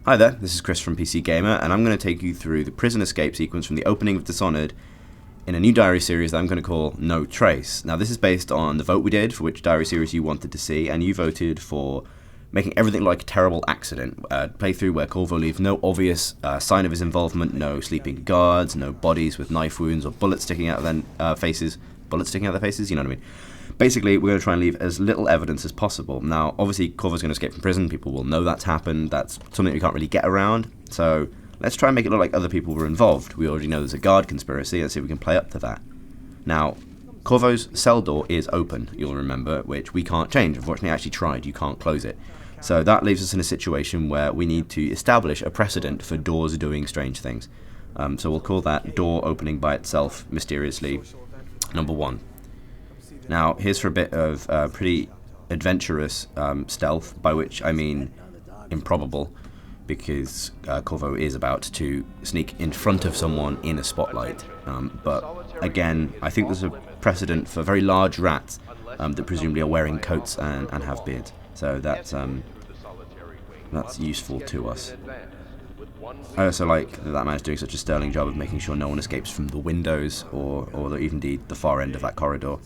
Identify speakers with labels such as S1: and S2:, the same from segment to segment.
S1: Hi there, this is Chris from PC Gamer, and I'm going to take you through the prison escape sequence from the opening of Dishonored in a new diary series that I'm going to call No Trace. Now, this is based on the vote we did for which diary series you wanted to see, and you voted for making everything like a terrible accident. Playthrough where Corvo leaves no obvious sign of his involvement, no sleeping guards, no bodies with knife wounds or bullets sticking out of their faces. Bullets sticking out of their faces, you know what I mean? Basically, we're going to try and leave as little evidence as possible. Now, obviously, Corvo's going to escape from prison. People will know that's happened. That's something we can't really get around. So let's try and make it look like other people were involved. We already know there's a guard conspiracy. Let's see if we can play up to that. Now, Corvo's cell door is open, you'll remember, which we can't change. Unfortunately, I actually tried. You can't close it. So that leaves us in a situation where we need to establish a precedent for doors doing strange things. So we'll call that door opening by itself, mysteriously, number 1. Now, here's for a bit of pretty adventurous stealth, by which I mean improbable, because Corvo is about to sneak in front of someone in a spotlight. But again, I think there's a precedent for very large rats that presumably are wearing coats and have beards. So that's useful to us. I also like that man is doing such a sterling job of making sure no one escapes from the windows or even the far end of that corridor.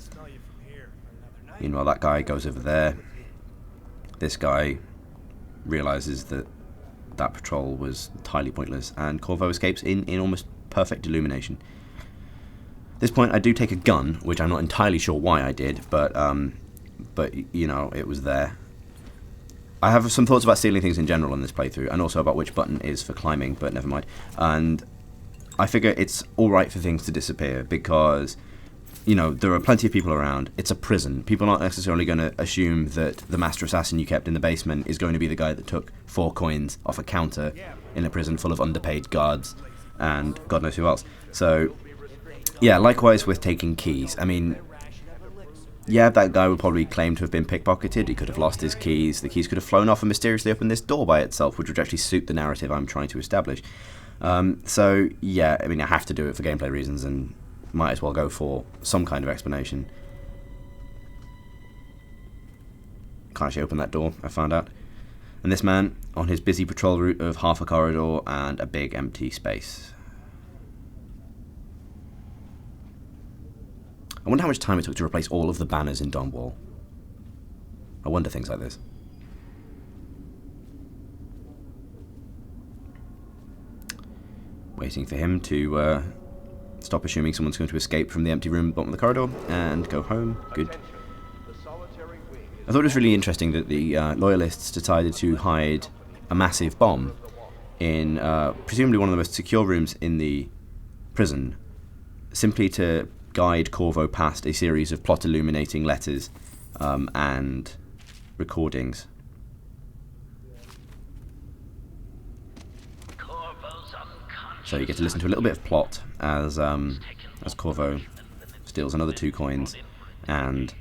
S1: Meanwhile, that guy goes over there. This guy realizes that that patrol was entirely pointless, and Corvo escapes in almost perfect illumination. At this point, I do take a gun, which I'm not entirely sure why I did, but you know, it was there. I have some thoughts about stealing things in general in this playthrough, and also about which button is for climbing, but never mind. And I figure it's alright for things to disappear, because you know, there are plenty of people around. It's a prison. People aren't necessarily going to assume that the master assassin you kept in the basement is going to be the guy that took 4 coins off a counter in a prison full of underpaid guards and God knows who else. So, yeah, likewise with taking keys. I mean, yeah, that guy would probably claim to have been pickpocketed. He could have lost his keys. The keys could have flown off and mysteriously opened this door by itself, which would actually suit the narrative I'm trying to establish. So, yeah, I mean, I have to do it for gameplay reasons, and might as well go for some kind of explanation. Can't actually open that door, I found out. And this man, on his busy patrol route of half a corridor and a big empty space. I wonder how much time it took to replace all of the banners in Donwall. I wonder things like this. Waiting for him to stop assuming someone's going to escape from the empty room at the bottom of the corridor and go home. Good. I thought it was really interesting that the Loyalists decided to hide a massive bomb in presumably one of the most secure rooms in the prison, simply to guide Corvo past a series of plot illuminating letters and recordings. So you get to listen to a little bit of plot as Corvo steals another 2 coins and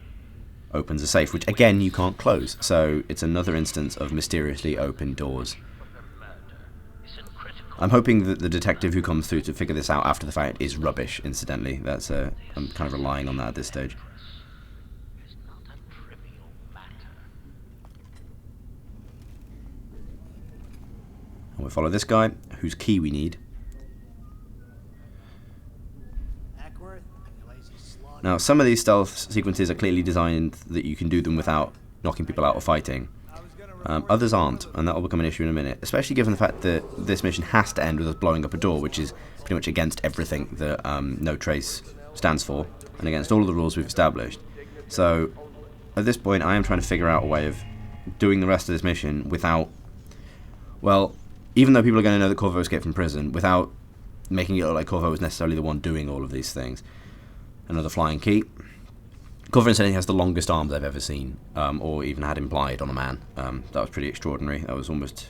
S1: opens a safe, which again you can't close. So it's another instance of mysteriously open doors. I'm hoping that the detective who comes through to figure this out after the fact is rubbish, incidentally. That's I'm kind of relying on that at this stage. And we'll follow this guy, whose key we need. Now, some of these stealth sequences are clearly designed that you can do them without knocking people out or fighting. Others aren't, and that will become an issue in a minute, especially given the fact that this mission has to end with us blowing up a door, which is pretty much against everything that No Trace stands for, and against all of the rules we've established. So, at this point, I am trying to figure out a way of doing the rest of this mission without, well, even though people are going to know that Corvo escaped from prison, without making it look like Corvo was necessarily the one doing all of these things. Another flying key. Corvo incidentally has the longest arms I've ever seen, or even had implied on a man. That was pretty extraordinary. That was almost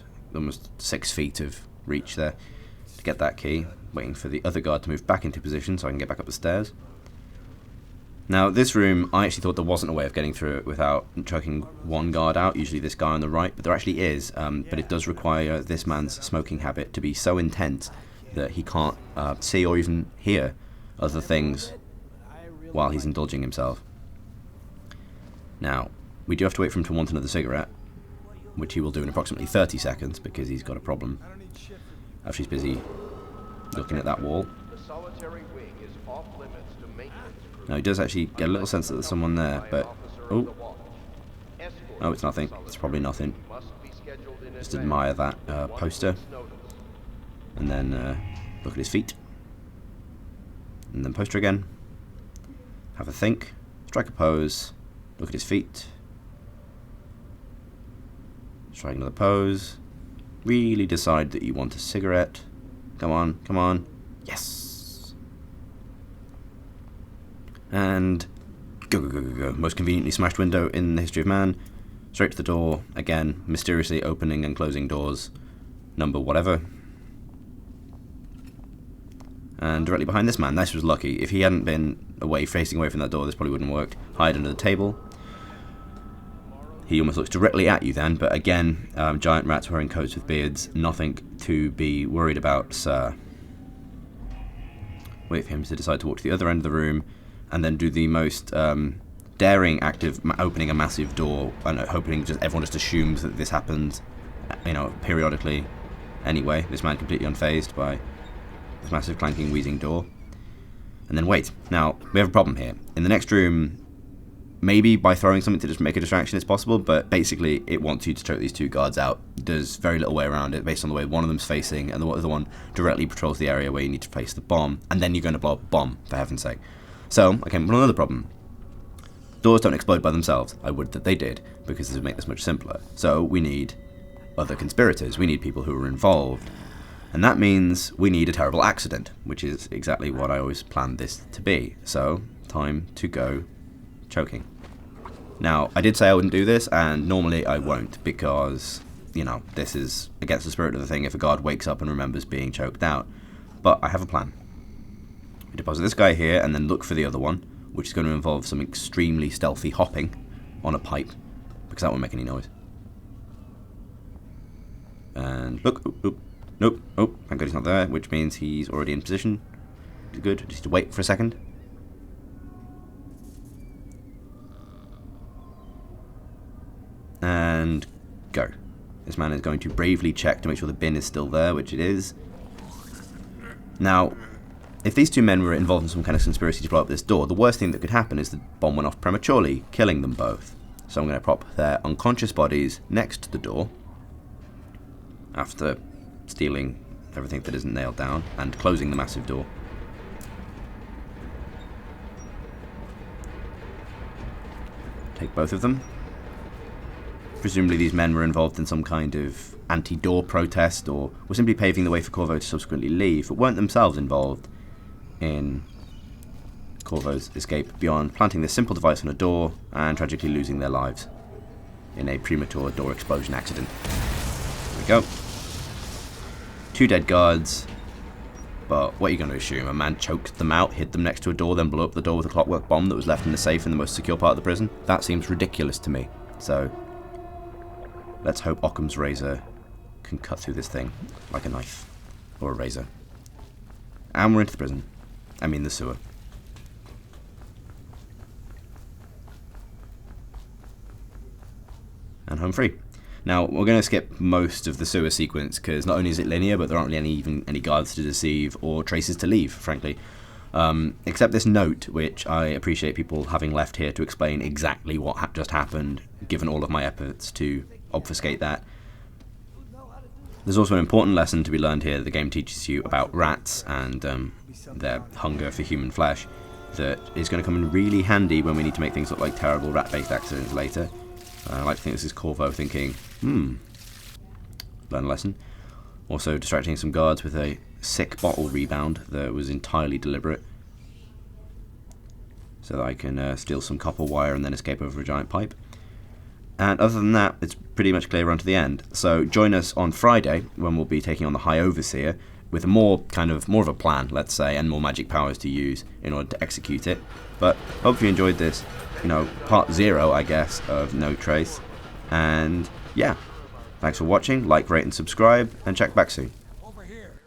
S1: 6 feet of reach there to get that key. Waiting for the other guard to move back into position so I can get back up the stairs. Now, this room, I actually thought there wasn't a way of getting through it without choking one guard out, usually this guy on the right, but there actually is, but it does require this man's smoking habit to be so intense that he can't see or even hear other things while he's indulging himself. Now, we do have to wait for him to want another cigarette, which he will do in approximately 30 seconds because he's got a problem. She's busy looking at that wall. Now he does actually get a little sense that there's someone there, but oh, it's nothing. It's probably nothing. Just admire that poster, and then look at his feet, and then poster again. Have a think, strike a pose, look at his feet, strike another pose. Really decide that you want a cigarette. Come on, come on. Yes! And go, go, go, go, go. Most conveniently smashed window in the history of man. Straight to the door. Again, mysteriously opening and closing doors. Number whatever. And directly behind this man. This was lucky. If he hadn't been facing away from that door, this probably wouldn't have worked. Hide under the table. He almost looks directly at you then, but again, giant rats wearing coats with beards, nothing to be worried about, sir. Wait for him to decide to walk to the other end of the room, and then do the most daring act of opening a massive door, and hoping everyone just assumes that this happens, periodically. Anyway, this man completely unfazed by this massive clanking, wheezing door. And then wait. Now, we have a problem here. In the next room, maybe by throwing something to just make a distraction it's possible, but basically it wants you to choke these two guards out. There's very little way around it based on the way one of them's facing, and the other one directly patrols the area where you need to place the bomb, and then you're going to blow up a bomb, for heaven's sake. So, okay, another problem. Doors don't explode by themselves. I would that they did, because this would make this much simpler. So we need other conspirators. We need people who are involved. And that means we need a terrible accident, which is exactly what I always planned this to be. So, time to go choking. Now, I did say I wouldn't do this, and normally I won't, because, this is against the spirit of the thing if a guard wakes up and remembers being choked out. But I have a plan. We deposit this guy here, and then look for the other one, which is going to involve some extremely stealthy hopping on a pipe, because that won't make any noise. And look, nope, thank God he's not there, which means he's already in position. Good, just to wait for a second. And go. This man is going to bravely check to make sure the bin is still there, which it is. Now, if these two men were involved in some kind of conspiracy to blow up this door, the worst thing that could happen is the bomb went off prematurely, killing them both. So I'm going to prop their unconscious bodies next to the door, after stealing everything that isn't nailed down, and closing the massive door. Take both of them. Presumably these men were involved in some kind of anti-door protest, or were simply paving the way for Corvo to subsequently leave, but weren't themselves involved in Corvo's escape beyond planting this simple device on a door and tragically losing their lives in a premature door explosion accident. There we go. 2 dead guards, but what are you going to assume? A man choked them out, hid them next to a door, then blew up the door with a clockwork bomb that was left in the safe in the most secure part of the prison? That seems ridiculous to me. So let's hope Occam's razor can cut through this thing like a knife. Or a razor. And we're into the prison. I mean the sewer. And home free. Now, we're going to skip most of the sewer sequence, because not only is it linear, but there aren't really any guards to deceive or traces to leave, frankly. Except this note, which I appreciate people having left here to explain exactly what just happened, given all of my efforts to obfuscate that. There's also an important lesson to be learned here that the game teaches you about rats and their hunger for human flesh that is going to come in really handy when we need to make things look like terrible rat-based accidents later. I like to think this is Corvo thinking, learn a lesson. Also distracting some guards with a sick bottle rebound that was entirely deliberate, so that I can steal some copper wire and then escape over a giant pipe. And other than that, it's pretty much clear on to the end. So join us on Friday when we'll be taking on the High Overseer with more of a plan, let's say, and more magic powers to use in order to execute it. But hope you enjoyed this, part 0, I guess, of No Trace. And yeah, thanks for watching. Like, rate, and subscribe, and check back soon.